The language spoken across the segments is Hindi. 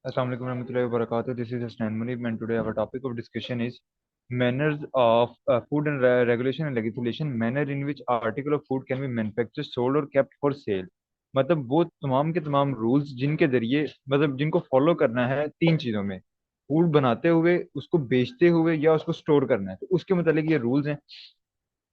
Assalamu alaikum warahmatullahi wabarakatuh. This is Hasnan Munib, and today our topic of discussion is manners of food and regulation and legislation. Manner in which article of food can be manufactured, sold or kept for sale. मतलब वो तमाम के तमाम रूल्स जिनके जरिए मतलब जिनको फॉलो करना है तीन चीजों में, फूड बनाते हुए, उसको बेचते हुए या उसको स्टोर करना है, तो उसके मतलब ये रूल्स हैं।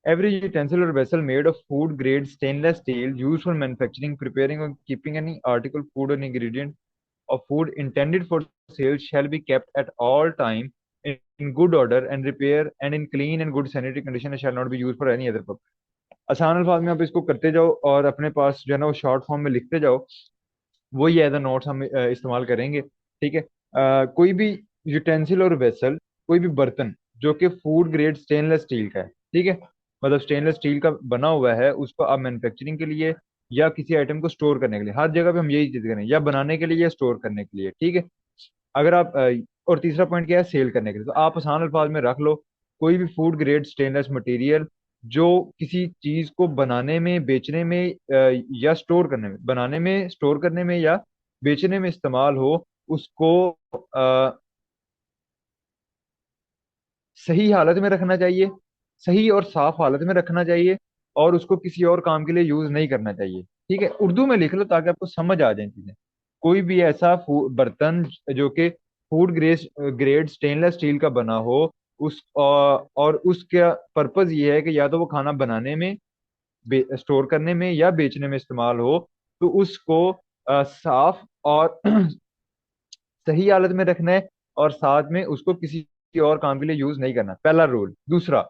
Every utensil or vessel made of food grade stainless steel used for manufacturing, preparing, or keeping any article, food, or ingredient of food intended for sale shall be kept at all time in good order and repair and in clean and good sanitary condition and shall not be used for any other purpose. आसान अल्फाज में आप इसको करते जाओ और अपने पास जो है ना वो शॉर्ट फॉर्म में लिखते जाओ, वही एज अ नोट्स हम इस्तेमाल करेंगे। ठीक है। कोई भी यूटेंसिल और वेसल, कोई भी बर्तन जो कि फूड ग्रेड स्टेनलेस स्टील का है, ठीक है, मतलब स्टेनलेस स्टील का बना हुआ है, उसको आप मैन्युफैक्चरिंग के लिए या किसी आइटम को स्टोर करने के लिए, हर जगह पे हम यही चीज करें, या बनाने के लिए या स्टोर करने के लिए। ठीक है। अगर आप और तीसरा पॉइंट क्या है, सेल करने के लिए, तो आप आसान अल्फाज में रख लो, कोई भी फूड ग्रेड स्टेनलेस मटेरियल जो किसी चीज को बनाने में, बेचने में या स्टोर करने में, बनाने में, स्टोर करने में या बेचने में इस्तेमाल हो, उसको सही हालत में रखना चाहिए, सही और साफ हालत में रखना चाहिए, और उसको किसी और काम के लिए यूज नहीं करना चाहिए। ठीक है, उर्दू में लिख लो ताकि आपको समझ आ जाए चीजें। कोई भी ऐसा बर्तन जो कि food grade grade stainless steel का बना हो, और उसका पर्पज ये है कि या तो वो खाना बनाने में, स्टोर करने में या बेचने में इस्तेमाल हो, तो उसको साफ और सही हालत में रखना है, और साथ में उसको किसी और काम के लिए यूज नहीं करना, पहला रूल। दूसरा,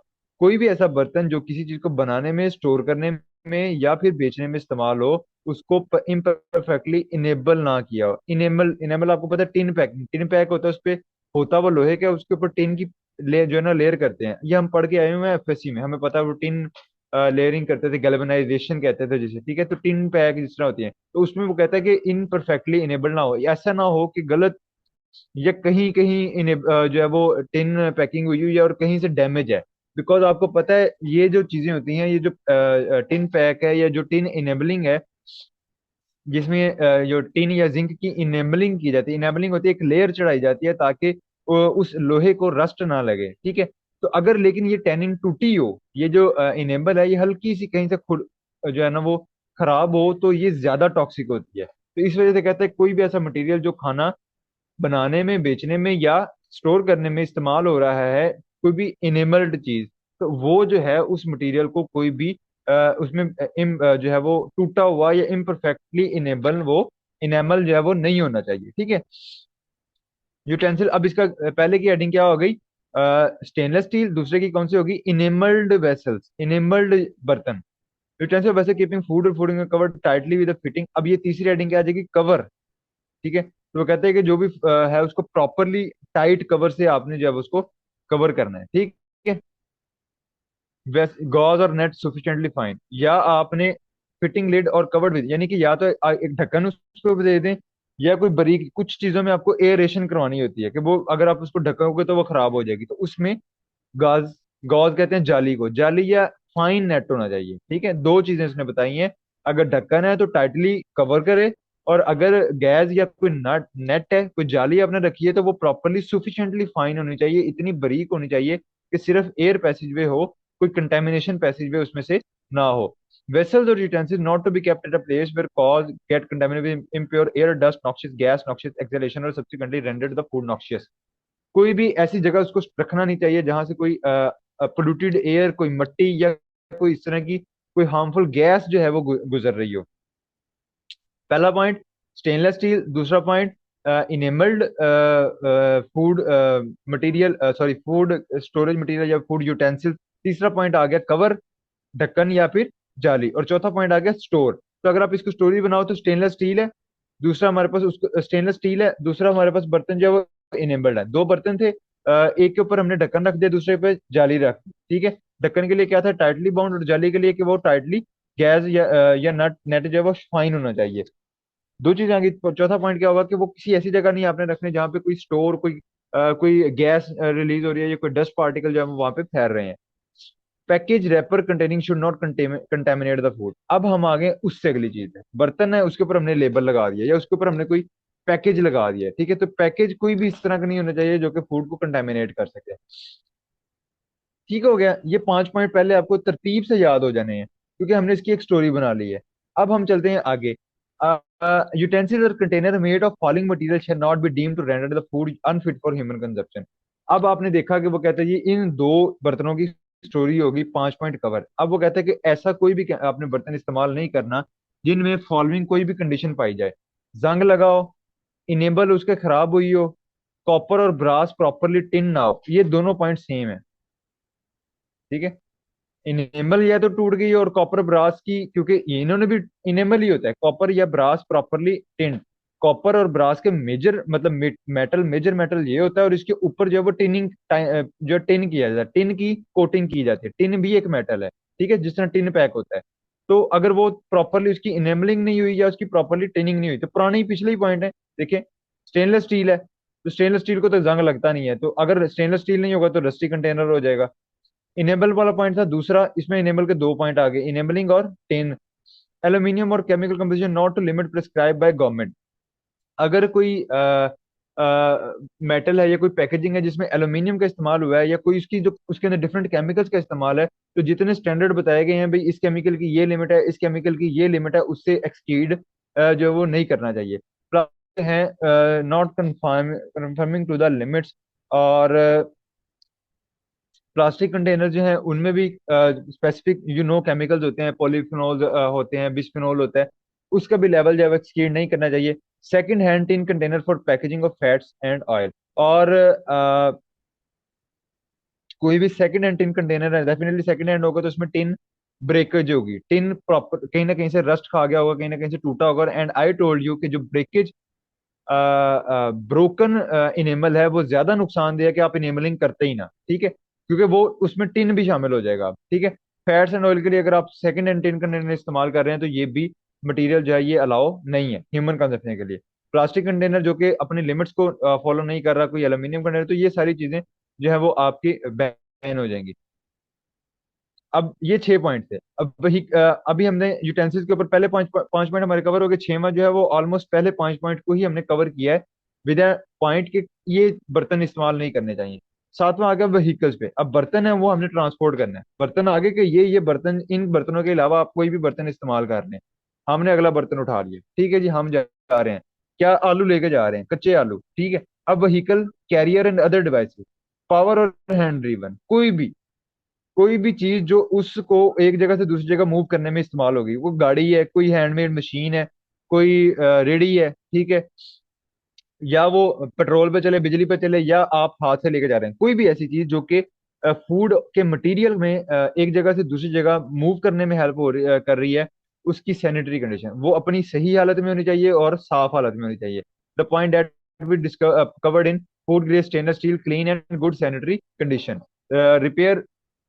कोई भी ऐसा बर्तन जो किसी चीज को बनाने में, स्टोर करने में या फिर बेचने में इस्तेमाल हो, उसको इम्परफेक्टली इनेबल ना किया हो। इनेबल, इनेबल आपको पता है, टिन पैक, टिन पैक होता है, उस पे होता वो लोहे का, उसके ऊपर टिन की जो है ना लेयर करते हैं, ये हम पढ़ के आए हुए हैं एफएससी में, हमें पता है वो टिन लेयरिंग करते थे, गैल्वेनाइजेशन कहते थे जिसे। ठीक है, तो टिन पैक जिस तरह होती है, तो उसमें वो कहता है कि इन परफेक्टली इनेबल ना हो, ऐसा ना हो कि गलत या कहीं कहीं जो है वो टिन पैकिंग हुई हुई है और कहीं से डैमेज है। बिकॉज आपको पता है ये जो चीजें होती हैं, ये जो टिन पैक है या जो टिन इनेबलिंग है, जिसमें जो टिन या जिंक की इनेबलिंग की जाती है, इनेबलिंग होती है, एक लेयर चढ़ाई जाती है ताकि उस लोहे को रस्ट ना लगे। ठीक है। तो अगर लेकिन ये टेनिन टूटी हो, ये जो इनेबल है ये हल्की सी कहीं से खुद जो है ना वो खराब हो, तो ये ज्यादा टॉक्सिक होती है। तो इस वजह से कहते हैं कोई भी ऐसा मटेरियल जो खाना बनाने में, बेचने में या स्टोर करने में इस्तेमाल हो रहा है, कोई भी इनेमल्ड चीज, तो वो जो है उस मटेरियल को कोई भी उसमें जो है वो टूटा हुआ या इम्परफेक्टली इनेबल, वो इनेमल जो है वो नहीं होना चाहिए। ठीक है। यूटेंसिल, अब इसका पहले की हेडिंग क्या हो गई, स्टेनलेस स्टील, दूसरे की कौन सी होगी, इनेमल्ड वेसल्स, इनेमल्ड बर्तन। यूटेंसिल वैसे कीपिंग फूड और food covered tightly with fitting. अब ये तीसरी हेडिंग क्या आ जाएगी, कवर। ठीक है, तो वो कहते हैं कि जो भी है उसको प्रॉपरली टाइट कवर से आपने जो है उसको कवर करना है। ठीक है। गॉज और नेट सफिशिएंटली फाइन, या आपने फिटिंग लिड और कवर्ड विद, यानी कि या तो एक ढक्कन उसको दे दें, या कोई बारीक कुछ चीजों में आपको एयरेशन करवानी होती है कि वो अगर आप उसको ढकोगे तो वो खराब हो जाएगी, तो उसमें गाज, गॉज कहते हैं जाली को, जाली या फाइन नेट होना चाहिए। ठीक है, दो चीजें उसने बताई हैं। अगर ढक्कन है तो टाइटली कवर करे, और अगर गैस या कोई नट नेट है, कोई जाली आपने रखी है, तो वो प्रॉपरली सुफिशिएंटली फाइन होनी चाहिए, इतनी बारीक होनी चाहिए कि सिर्फ एयर पैसेज वे हो, कोई कंटेमिनेशन पैसेज वे उसमें से ना हो। Vessels or utensils not to be kept at a place where cause get contaminated with impure air, dust, noxious gas, noxious exhalation, or subsequently rendered the food noxious. कोई भी ऐसी जगह उसको रखना नहीं चाहिए जहां से कोई पोल्यूटेड एयर, कोई मट्टी या कोई इस तरह की कोई हार्मफुल गैस जो है वो गुजर रही हो। पहला पॉइंट स्टेनलेस स्टील, दूसरा point enamelled food material, sorry food storage material या फूड यूटेंसिल, तीसरा पॉइंट आ गया कवर, ढक्कन या फिर जाली, और चौथा पॉइंट आ गया स्टोर। तो अगर आप इसको स्टोरेज बनाओ तो स्टेनलेस स्टील है, दूसरा हमारे पास उसको स्टेनलेस स्टील है, दूसरा हमारे पास बर्तन जो है वो इनेबल्ड है। दो बर्तन थे, एक के ऊपर हमने ढक्कन रख दिया, दूसरे पे जाली रख दी। ठीक है, ढक्कन के लिए क्या था, टाइटली बाउंड, और जाली के लिए कि वो टाइटली गैस या नट नेट जो है वो फाइन होना चाहिए। दो चीजें आ गई। चौथा पॉइंट क्या होगा कि वो किसी ऐसी जगह नहीं आपने रखने जहाँ पे कोई स्टोर, कोई गैस रिलीज हो रही है या कोई डस्ट पार्टिकल जो है वो वहां पे फैल रहे हैं। Package wrapper containing should not contaminate the food. अब हम आ गए उससे अगली चीज है, बर्तन है उसके ऊपर हमने लेबल लगा दिया या उसके ऊपर हमने कोई पैकेज लगा दिया है, ठीक है। तो पैकेज कोई भी इस तरह का नहीं होना चाहिए जो कि फूड को कंटेमिनेट कर सके। ठीक हो गया, ये 5 पॉइंट पहले आपको तरतीब से याद हो जाने हैं क्योंकि हमने इसकी एक स्टोरी बना ली है। अब हम चलते हैं आगे। यूटेंसिल्स और container made of falling material shall not be deemed to render the food unfit for human consumption. अब आपने देखा कि वो कहता है जी इन दो बर्तनों की स्टोरी होगी, 5 पॉइंट कवर। अब वो कहता है कि ऐसा कोई भी आपने बर्तन इस्तेमाल नहीं करना जिनमें फॉलोइंग कोई भी कंडीशन पाई जाए। जंग लगाओ, इनेबल उसके खराब हुई हो, कॉपर और ब्रास प्रॉपरली टिन ना हो। ये दोनों पॉइंट सेम है, ठीक है। इनेमल या तो टूट गई और कॉपर ब्रास की, क्योंकि इन्होंने भी इनेमल ही होता है, कॉपर या ब्रास प्रॉपरली टिन। कॉपर और ब्रास के मेजर मतलब मेटल, मेजर मेटल ये होता है, और इसके ऊपर जो है वो टिनिंग जो टिन किया जाता है, टिन की कोटिंग की जाती है। टिन भी एक मेटल है, ठीक है, जिस तरह टिन पैक होता है। तो अगर वो प्रॉपरली उसकी इनेमलिंग नहीं हुई या उसकी प्रॉपरली टिनिंग नहीं हुई, तो पुराने ही पिछले ही पॉइंट है, देखिए। स्टेनलेस स्टील है तो स्टेनलेस स्टील को तो जंग लगता नहीं है, तो अगर स्टेनलेस स्टील नहीं होगा तो रस्टी कंटेनर हो जाएगा। इनेबल वाला पॉइंट था दूसरा, इसमें इनेबल के दो पॉइंट आ गए, इनेबलिंग और टेन। एल्यूमिनियम और chemical composition not to limit prescribe by government. अगर कोई मेटल है या कोई पैकेजिंग है जिसमें एल्यूमिनियम का इस्तेमाल हुआ है या कोई उसकी जो उसके अंदर डिफरेंट केमिकल्स का इस्तेमाल है, तो जितने स्टैंडर्ड बताए गए हैं भाई इस केमिकल की ये लिमिट है, इस केमिकल की ये लिमिट है, उससे एक्ससीड जो है वो नहीं करना चाहिए। प्लस है not conforming to the limits. और प्लास्टिक कंटेनर जो है उनमें भी स्पेसिफिक केमिकल्स होते हैं, पॉलीफिनोल होते हैं, बिस्फिनोल होता है, उसका भी लेवल जो है एक्ससीड नहीं करना चाहिए। Second hand tin container for packaging of fats and oil. और कोई भी सेकंड हैंड टिन कंटेनर है, डेफिनेटली सेकंड हैंड होगा तो उसमें टिन ब्रेकेज होगी, टिन प्रॉपर कहीं ना कहीं से रस्ट खा गया होगा, कहीं ना कहीं से टूटा होगा। एंड आई टोल्ड यू कि जो ब्रेकेज ब्रोकन इनेमल है वो ज्यादा नुकसानदेह है कि आप इनेमलिंग करते ही ना, ठीक है, क्योंकि वो उसमें टिन भी शामिल हो जाएगा, ठीक है। फैट्स एंड ऑयल के लिए अगर आप सेकंड हैंड टिन कंटेनर इस्तेमाल कर रहे हैं तो ये भी मटेरियल जो है ये अलाउ नहीं है ह्यूमन कंजप्शन के लिए। प्लास्टिक कंटेनर जो कि अपनी लिमिट्स को फॉलो नहीं कर रहा, कोई एल्यूमिनियम कंटेनर, तो ये सारी चीजें जो है वो आपकी बैन हो जाएंगी। अब ये 6 पॉइंट थे। अब वही अभी हमने यूटेंसिल्स के ऊपर पहले 5 5 पॉइंट हमारे कवर हो गए, छेवां जो है वो ऑलमोस्ट पहले 5 पॉइंट को ही हमने कवर किया है विद पॉइंट के ये बर्तन इस्तेमाल नहीं करने चाहिए। सातवां आ गया व्हीकल्स पे। अब बर्तन है वो हमने ट्रांसपोर्ट करना है, बर्तन आगे के ये बर्तन, इन बर्तनों के अलावा आप कोई भी बर्तन इस्तेमाल कर रहे हैं। हमने अगला बर्तन उठा लिया, ठीक है जी, हम जा रहे हैं, क्या आलू लेके जा रहे हैं, कच्चे आलू, ठीक है। अब vehicle, carrier and other devices, power और हैंड ड्रिवन, कोई भी चीज जो उसको एक जगह से दूसरी जगह मूव करने में इस्तेमाल होगी, वो गाड़ी है, कोई हैंडमेड मशीन है, कोई रेडी है, ठीक है, या वो पेट्रोल पे चले, बिजली पे चले, या आप हाथ से लेके जा रहे हैं, कोई भी ऐसी चीज जो कि फूड के मटेरियल में एक जगह से दूसरी जगह मूव करने में हेल्प कर रही है, उसकी सैनिटरी कंडीशन वो अपनी सही हालत में होनी चाहिए और साफ हालत में होनी चाहिए। The point that we covered in food grade stainless steel clean and good sanitary condition. Repair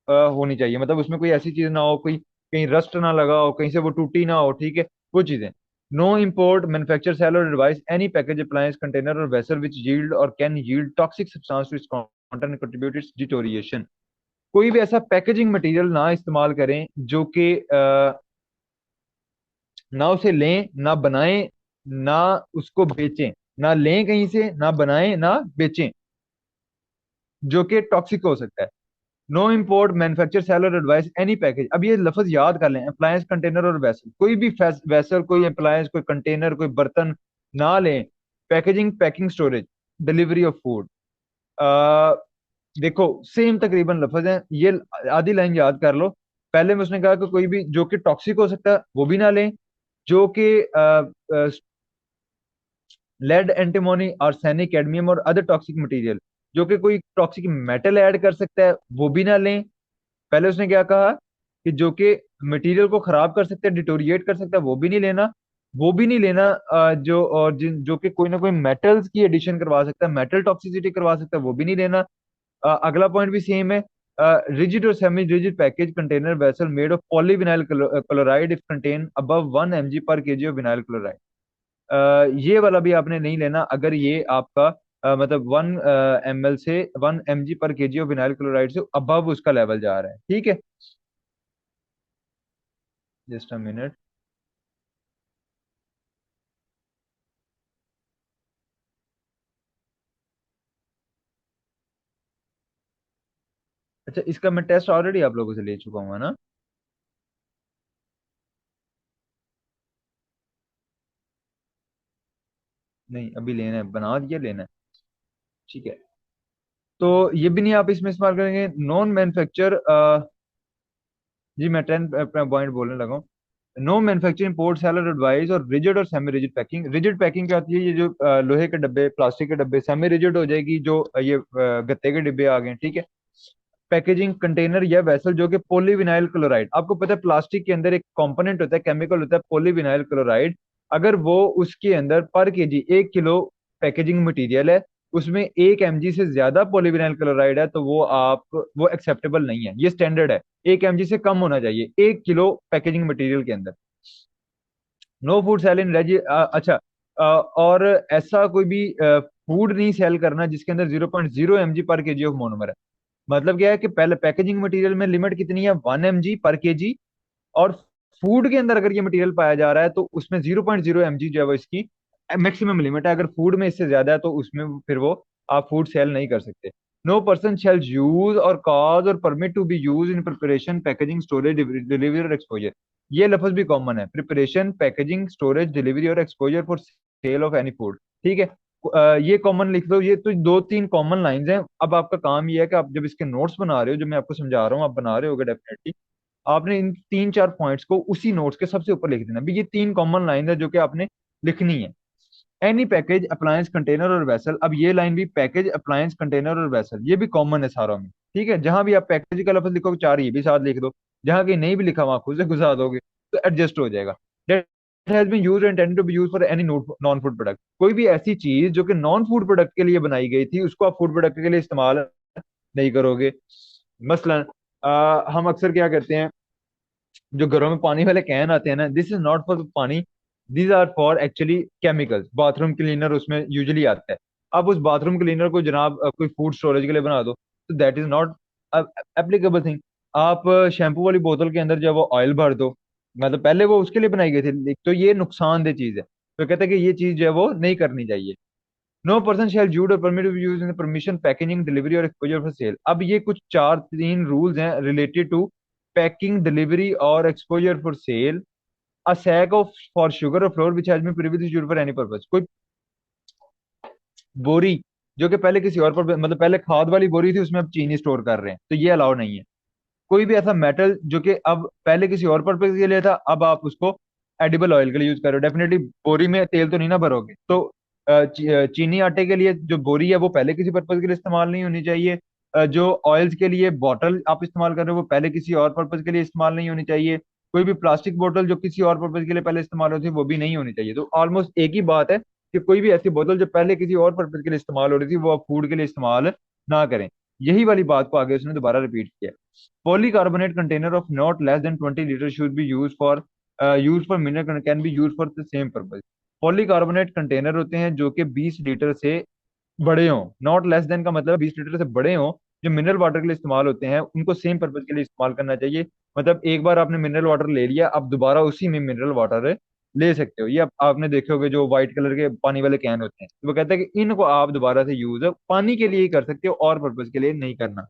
होनी चाहिए, मतलब उसमें कोई ऐसी चीज ना हो, कोई कहीं रस्ट ना लगा हो, कहीं से वो टूटी ना हो, ठीक है, वो चीजें। नो इम्पोर्ट मैन्युफैक्चर सेल और advise any package appliance container और वेसल विच यील्ड और can yield toxic substance to its content and contribute its deterioration. कोई भी ऐसा पैकेजिंग मटेरियल ना इस्तेमाल करें जो कि ना उसे लें, ना बनाएं, ना उसको बेचें, ना लें कहीं से, ना बनाएं, ना बेचें, जो कि टॉक्सिक हो सकता है। नो इम्पोर्ट मैन्युफैक्चर सेल और एडवाइस एनी पैकेज। अब ये लफ्ज याद कर लें, अप्लायंस कंटेनर और वेसल, कोई भी वेसल, कोई अप्लायंस, कोई कंटेनर, कोई बर्तन ना लें। Packaging, packing, storage, delivery of food. देखो सेम तकरीबन लफ्ज है ये, आधी लाइन याद कर लो। पहले में उसने कहा कि कोई भी जो कि टॉक्सिक हो सकता है वो भी ना लें, जो कि लेड, एंटीमोनी, आर्सेनिक, कैडमियम और अदर टॉक्सिक मटेरियल, जो कि कोई टॉक्सिक मेटल ऐड कर सकता है, वो भी ना लें। पहले उसने क्या कहा कि जो कि मटेरियल को खराब कर सकता है, डिटोरिएट कर सकता है, वो भी नहीं लेना। वो भी नहीं लेना जो और जिन जो कि कोई ना कोई मेटल्स की एडिशन करवा सकता है, मेटल टॉक्सिसिटी करवा सकता है, वो भी नहीं लेना। अगला पॉइंट भी सेम है। रिजिड और semi rigid package container vessel made of polyvinyl chloride if contain above 1 mg पर केजी ऑफ विनाइल क्लोराइड। ये वाला भी आपने नहीं लेना अगर ये आपका मतलब 1 ml से 1 mg पर केजी ऑफ विनाइल क्लोराइड से अबव उसका लेवल जा रहा है, ठीक है। Just a minute. अच्छा, इसका मैं टेस्ट ऑलरेडी आप लोगों से ले चुका हूँ, है ना? नहीं, अभी लेना है, बना दिया, लेना है। ठीक है। तो ये भी नहीं आप इसमें इस्तेमाल करेंगे, नॉन मैन्युफैक्चर। जी मैं 10 पॉइंट बोलने लगा हूँ। No manufacturing port seller advice, और रिजिड और semi rigid packing. Rigid packing क्या होती है? ये जो लोहे के डब्बे, प्लास्टिक के डब्बे। सेमी रिजिड हो जाएगी जो ये गत्ते के डिब्बे आ गए, ठीक है। पैकेजिंग कंटेनर या वेसल जो कि पॉलीविनाइल क्लोराइड, आपको पता है प्लास्टिक के अंदर एक कंपोनेंट होता है, केमिकल होता है पॉलीविनाइल क्लोराइड। अगर वो उसके अंदर पर केजी 1 किलो पैकेजिंग मटेरियल है, उसमें 1 mg से ज्यादा पॉलीविनाइल क्लोराइड है, तो वो एक्सेप्टेबल नहीं है, ये स्टैंडर्ड है। 1 mg से कम होना चाहिए 1 किलो पैकेजिंग मटेरियल के अंदर। नो फूड सेल इन रेजी, अच्छा। और ऐसा कोई भी फूड नहीं सेल करना जिसके अंदर 0.0 mg पर केजी ऑफ मोनोमर है। मतलब क्या है कि पहले पैकेजिंग मटेरियल में लिमिट कितनी है, 1 mg पर केजी। और फूड के अंदर अगर ये मटेरियल पाया जा रहा है तो उसमें 0.0 mg जो है वो इसकी मैक्सिमम लिमिट है। अगर फूड में इससे ज्यादा है तो उसमें फिर वो आप फूड सेल नहीं कर सकते। नो पर्सन शेल यूज और कॉज और permit to be use in preparation, packaging, storage, delivery और एक्सपोजर। ये लफ्ज भी कॉमन है, प्रिपरेशन, पैकेजिंग, स्टोरेज, डिलीवरी और exposure for sale of any food. ठीक है। ये कॉमन लिख दो, ये तो दो तीन कॉमन लाइंस हैं। अब आपका काम ये है कि आप जब इसके नोट्स बना रहे हो, जो मैं आपको समझा रहा हूँ, आप बना रहे होगे डेफिनेटली, आपने इन 3 4 पॉइंट्स को उसी नोट्स के सबसे ऊपर लिख देना भी। ये 3 कॉमन लाइन है जो कि आपने लिखनी है। एनी पैकेज, अप्लायंस, कंटेनर और वेसल। अब ये लाइन भी, पैकेज, अप्लायंस, कंटेनर और वेसल, ये भी कॉमन है सारों में। ठीक है, जहां भी आप पैकेज का लफ्ज लिखोगे, चार ये भी साथ लिख दो। जहां कहीं नहीं भी लिखा वहां खुद से घुसा दोगे तो एडजस्ट हो जाएगा। That has been used or intended to be used for any non food product. कोई भी ऐसी चीज जो कि नॉन फूड प्रोडक्ट के लिए बनाई गई थी, उसको आप फूड प्रोडक्ट के लिए इस्तेमाल नहीं करोगे। मसलन हम अक्सर क्या करते हैं, जो घरों में पानी वाले कैन आते हैं ना, this is not for pani, these are for actually chemicals. Bathroom cleaner उसमें यूजुअली आता है। अब उस बाथरूम क्लीनर को जनाब कोई फूड स्टोरेज के लिए बना दो, तो that is not applicable thing. आप शैम्पू वाली बोतल के अंदर जब वो ऑयल भर दो, मतलब पहले वो उसके लिए बनाई गई थी, तो ये नुकसानदेह चीज है। तो कहते हैं कि ये चीज जो है वो नहीं करनी चाहिए। No person shall use or permit use in permission, packaging, delivery और एक्सपोजर फॉर सेल। अब ये कुछ चार तीन रूल्स हैं रिलेटेड टू पैकिंग, डिलीवरी और exposure for sale. A sack of for sugar or flour which has been previously used for any purpose. कोई बोरी जो कि पहले किसी और पर, मतलब पहले खाद वाली बोरी थी, उसमें अब चीनी स्टोर कर रहे हैं, तो ये अलाउ नहीं है। कोई भी ऐसा मेटल जो कि अब पहले किसी और पर्पज के लिए था, अब आप उसको एडिबल ऑयल के लिए यूज कर रहे हो, डेफिनेटली बोरी में तेल तो नहीं ना भरोगे। तो चीनी आटे के लिए जो बोरी है वो पहले किसी पर्पज के लिए इस्तेमाल नहीं होनी चाहिए। जो ऑयल्स के लिए बॉटल आप इस्तेमाल कर रहे हो वो पहले किसी और पर्पज के लिए इस्तेमाल नहीं होनी चाहिए। कोई भी प्लास्टिक बोतल जो किसी और पर्पज के लिए पहले इस्तेमाल होती है वो भी नहीं होनी चाहिए। तो ऑलमोस्ट एक ही बात है कि कोई भी ऐसी बोतल जो पहले किसी और पर्पज के लिए इस्तेमाल हो रही थी वो आप फूड के लिए इस्तेमाल ना करें। यही वाली बात को आगे उसने दोबारा रिपीट किया। Polycarbonate container of not less than 20 liters should be used for mineral can be used for the same purpose। Polycarbonate container होते हैं जो कि 20 लीटर से बड़े हों। नॉट लेस देन का मतलब 20 लीटर से बड़े हों, जो मिनरल वाटर के लिए इस्तेमाल होते हैं उनको सेम पर्पज के लिए इस्तेमाल करना चाहिए। मतलब एक बार आपने मिनरल वाटर ले लिया, आप दोबारा उसी में मिनरल वाटर ले सकते हो। ये आपने देखे होगे जो व्हाइट कलर के पानी वाले कैन होते हैं, तो वो कहते हैं कि इनको आप दोबारा से यूज पानी के लिए ही कर सकते हो और पर्पज के लिए नहीं करना।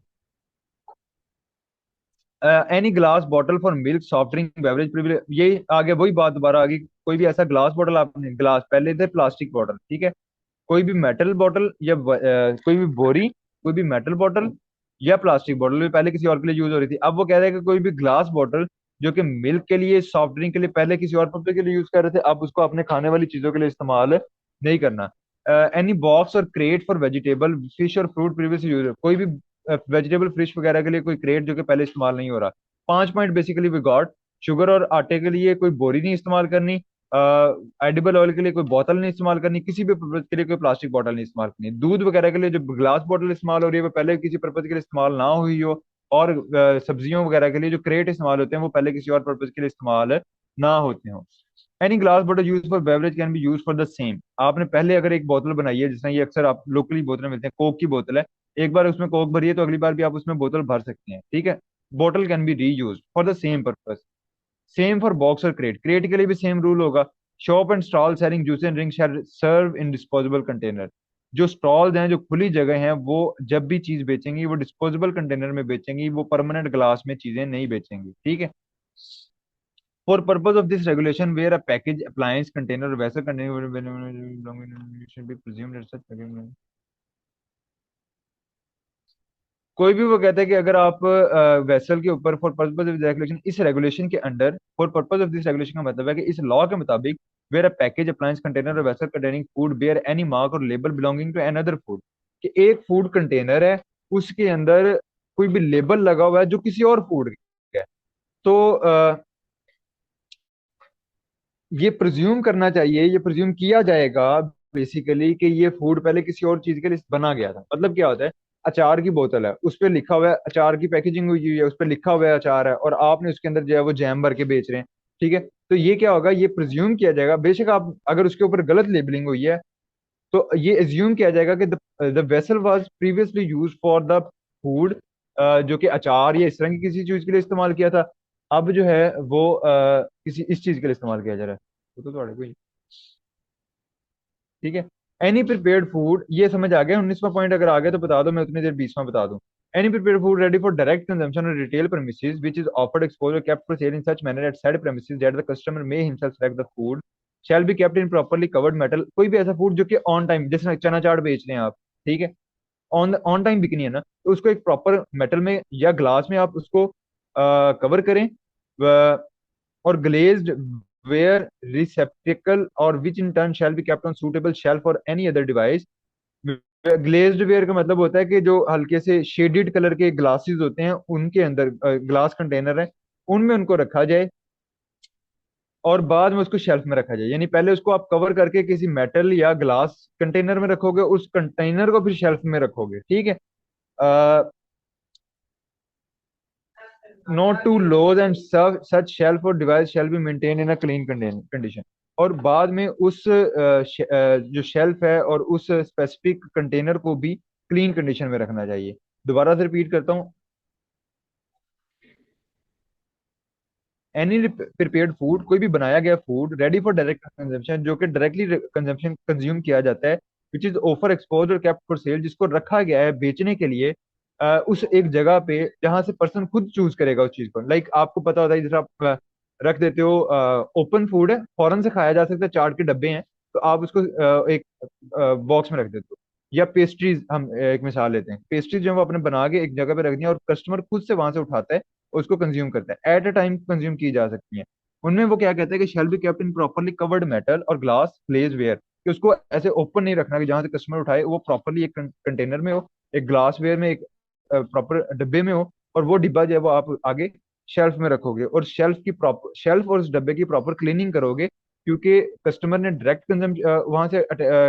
Any glass bottle for milk, soft drink, beverage privilege, ये आगे वही बात दोबारा आ गई। कोई भी ऐसा ग्लास बॉटल, आपने ग्लास पहले थे प्लास्टिक बॉटल, ठीक है। कोई भी मेटल बॉटल या कोई भी बोरी, कोई भी मेटल बॉटल या प्लास्टिक बॉटल भी पहले किसी और के लिए यूज हो रही थी, अब वो कह रहे हैं कि कोई भी ग्लास बॉटल जो कि मिल्क के लिए, सॉफ्ट ड्रिंक के लिए पहले किसी और पर्पज के लिए यूज कर रहे थे, अब उसको अपने खाने वाली चीजों के लिए इस्तेमाल नहीं करना। एनी बॉक्स और क्रेट फॉर वेजिटेबल, फिश और फ्रूट प्रीवियस यूज, कोई भी वेजिटेबल फिश वगैरह के लिए कोई क्रेट जो कि पहले इस्तेमाल नहीं हो रहा। 5 point basically we got. Sugar और आटे के लिए कोई बोरी नहीं इस्तेमाल करनी। एडिबल ऑयल के लिए कोई बोतल नहीं इस्तेमाल करनी, किसी भी पर्पज के लिए कोई प्लास्टिक बोतल नहीं इस्तेमाल करनी। दूध वगैरह के लिए जो ग्लास बोतल इस्तेमाल हो रही है वो पहले किसी पर्पज के लिए इस्तेमाल ना हुई हो। और सब्जियों वगैरह के लिए जो क्रेट इस्तेमाल होते हैं वो पहले किसी और पर्पज के लिए इस्तेमाल ना होते हो। Any glass bottle use for beverage can be use for the same. आपने पहले अगर एक बोतल बनाई है, जिसमें ये अक्सर आप लोकली बोतलें मिलते हैं, कोक की बोतल है, एक बार उसमें कोक भरी है तो अगली बार भी आप उसमें बोतल भर सकते हैं, ठीक है। बोतल can be reuse for the same purpose. Same for box और क्रेट, क्रेट के लिए भी सेम रूल होगा। Shop and stall selling juice and drink shall serve in disposable container. जो स्टॉल्स हैं, जो खुली जगह हैं, वो जब भी चीज बेचेंगी वो डिस्पोजेबल कंटेनर में बेचेंगी, वो परमानेंट ग्लास में चीजें नहीं बेचेंगी, ठीक है। For purpose of this regulation where a package appliance container वैसा container should be presumed as such कोई भी वो कहता है कि अगर आप वेसल के ऊपर फॉर पर्पज ऑफ रेगुलेशन, इस रेगुलेशन के under, for purpose of this regulation का मतलब है कि इस लॉ के मुताबिक where a package appliance container vessel containing food bear any mark or label belonging to another food, कि एक फूड कंटेनर है, उसके अंदर कोई भी लेबल लगा हुआ है जो किसी और फूड का है, तो ये प्रिज्यूम करना चाहिए, ये प्रिज्यूम किया जाएगा बेसिकली कि ये फूड पहले किसी और चीज के लिए बना गया था। मतलब क्या होता है, अचार की बोतल है, उस पर लिखा हुआ है, अचार की पैकेजिंग हुई हुई है, उस पर लिखा हुआ है अचार है, और आपने उसके अंदर जो है वो जैम भर के बेच रहे हैं, ठीक है। तो ये क्या होगा, ये प्रिज्यूम किया जाएगा, बेशक आप अगर उसके ऊपर गलत लेबलिंग हुई है तो ये एज्यूम किया जाएगा कि the vessel was previously use for the food, जो कि अचार या इस तरह की किसी चीज के लिए इस्तेमाल किया था, अब जो है वो किसी इस चीज के लिए इस्तेमाल किया जा रहा है। वो तो थोड़े कोई, ठीक है। एनी प्रिपेयर्ड फूड, ये समझ आ गया, 19वां पॉइंट अगर आ गया तो बता दो, मैं उतनी देर 20वां बता दूं। Any prepared food ready for direct consumption और retail premises which is offered exposed or kept for sale in such manner at said premises that the customer may himself select the food shall be kept in properly covered metal, कोई भी ऐसा फूड जो कि ऑन टाइम, जैसे चना चाट बेच रहे हैं आप, ठीक है, ऑन ऑन टाइम बिकनी है ना, तो उसको एक प्रॉपर मेटल में या ग्लास में आप उसको कवर करें, और glazed where receptacle or which in turn shall be kept on suitable shelf or any other device। Glazed ware का मतलब होता है कि जो हल्के से शेडेड कलर के ग्लासेस होते हैं उनके अंदर, ग्लास कंटेनर है, उनमें उनको रखा जाए, और बाद में उसको शेल्फ में रखा जाए। यानी पहले उसको आप कवर करके किसी मेटल या ग्लास कंटेनर में रखोगे, उस कंटेनर को फिर शेल्फ में रखोगे, ठीक है। Not to lose and such shelf or device shall be maintain in a clean condition, और बाद में उस जो शेल्फ है और उस स्पेसिफिक कंटेनर को भी क्लीन कंडीशन में रखना चाहिए। दोबारा से रिपीट करता हूँ, एनी प्रिपेयर्ड फूड, कोई भी बनाया गया food ready for direct consumption, जो कि डायरेक्टली कंजम्पशन कंज्यूम किया जाता है, विच इज ऑफर एक्सपोज और केप्ट फॉर सेल, जिसको रखा गया है बेचने के लिए उस एक जगह पे जहां से पर्सन खुद चूज करेगा उस चीज को। लाइक आपको पता होता है, जैसे आप रख देते हो, ओपन फूड है, फौरन से खाया जा सकता है, चाट के डब्बे हैं, तो आप उसको एक बॉक्स में रख देते हो। या पेस्ट्रीज, हम एक मिसाल लेते हैं, पेस्ट्रीज जो है वो अपने बना के एक जगह पे रख दिया और कस्टमर खुद से वहां से उठाता है, उसको कंज्यूम करता है, एट अ टाइम कंज्यूम की जा सकती है। उनमें वो क्या कहते हैं कि shall be kept in properly covered metal और ग्लास ग्लेज वेयर, कि उसको ऐसे ओपन नहीं रखना कि जहां से कस्टमर उठाए, वो प्रॉपरली एक कंटेनर में हो, एक ग्लास वेयर में, एक प्रॉपर डब्बे में हो, और वो डिब्बा जो है वो आप आगे शेल्फ में रखोगे, और शेल्फ की प्रॉपर, शेल्फ और उस डब्बे की प्रॉपर क्लीनिंग करोगे, क्योंकि कस्टमर ने डायरेक्ट कंजम वहां से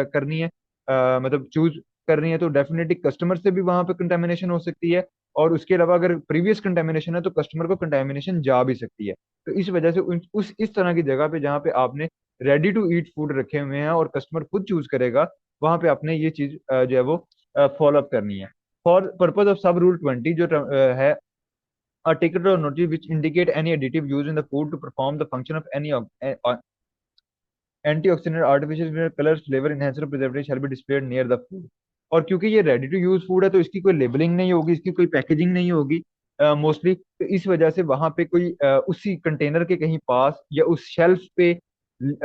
करनी है, मतलब चूज करनी है, तो डेफिनेटली कस्टमर से भी वहां पे कंटेमिनेशन हो सकती है, और उसके अलावा अगर प्रीवियस कंटेमिनेशन है तो कस्टमर को कंटेमिनेशन जा भी सकती है। तो इस वजह से उस इस तरह की जगह पे जहाँ पे आपने रेडी टू ईट फूड रखे हुए हैं और कस्टमर खुद चूज करेगा, वहां पे आपने ये चीज जो है वो फॉलो अप करनी है। फॉर पर्पज ऑफ सब रूल 20 जो है, a ticket or notice which indicate any additive used in the food to perform the function of any antioxidant artificial colour flavour enhancer preservative shall be displayed near the food। और क्योंकि ये रेडी टू यूज फूड है तो इसकी कोई लेबलिंग नहीं होगी, इसकी कोई पैकेजिंग नहीं होगी मोस्टली, तो इस वजह से वहां पे कोई उसी कंटेनर के कहीं पास या उस शेल्फ पे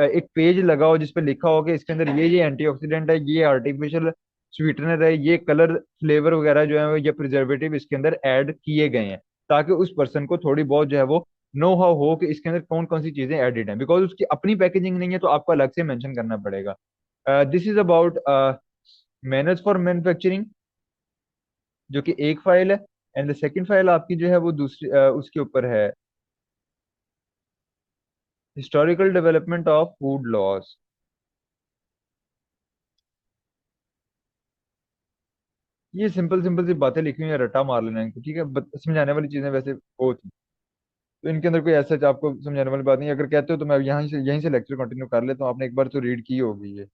एक पेज लगा हो जिसपे लिखा हो कि इसके अंदर ये एंटीऑक्सीडेंट है, ये आर्टिफिशियल स्वीटनर है, ये कलर फ्लेवर वगैरह जो है या प्रिजर्वेटिव इसके अंदर ऐड किए गए हैं, ताकि उस पर्सन को थोड़ी बहुत जो है वो नो हाउ हो कि इसके अंदर कौन कौन सी चीजें एडिड हैं, बिकॉज उसकी अपनी पैकेजिंग नहीं है तो आपको अलग से मेंशन करना पड़ेगा। This is about manners for manufacturing, जो कि एक फाइल है, एंड द सेकंड फाइल आपकी जो है वो दूसरी उसके ऊपर है, historical development of food laws. ये सिंपल सिंपल सी बातें लिखी हुई है, रट्टा मार लेना इनको, ठीक है, समझाने वाली चीजें वैसे बहुत थी, तो इनके अंदर कोई ऐसा आपको समझाने वाली बात नहीं, अगर कहते हो तो मैं यहीं से लेक्चर कंटिन्यू कर लेता हूँ, आपने एक बार तो रीड की होगी ये।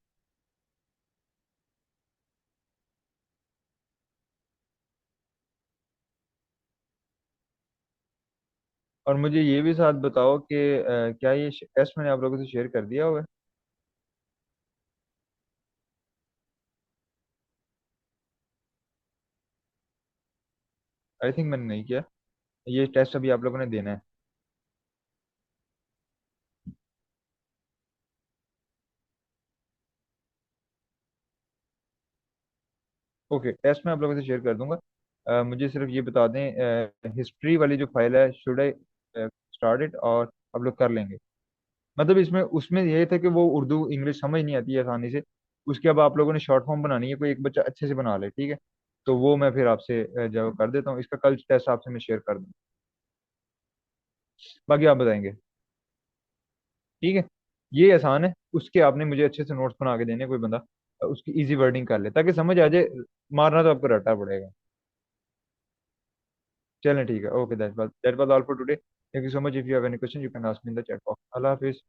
और मुझे ये भी साथ बताओ कि क्या ये टेस्ट मैंने आप लोगों से शेयर कर दिया हुआ है? आई थिंक मैंने नहीं किया। ये टेस्ट अभी आप लोगों ने देना है। ओके, टेस्ट मैं आप लोगों से शेयर कर दूंगा। मुझे सिर्फ ये बता दें, हिस्ट्री वाली जो फाइल है, शुड आई स्टार्ट इट, और आप लोग कर लेंगे। मतलब इसमें उसमें ये था कि वो उर्दू इंग्लिश समझ नहीं आती है आसानी से। उसके अब आप लोगों ने शॉर्ट फॉर्म बनानी है, कोई एक बच्चा अच्छे से बना ले, ठीक है। तो वो मैं फिर आपसे जो कर देता हूँ, इसका कल टेस्ट आपसे मैं शेयर कर दूँ। बाकी आप बताएंगे। ठीक है। ये आसान है, उसके आपने मुझे अच्छे से नोट्स बना के देने, कोई बंदा उसकी इजी वर्डिंग कर ले ताकि समझ आ जाए। मारना तो आपको रट्टा पड़ेगा। चलें ठीक है, okay, that was all for today. Thank you so much. If you have any question you can ask me in the chat box. Allah Hafiz.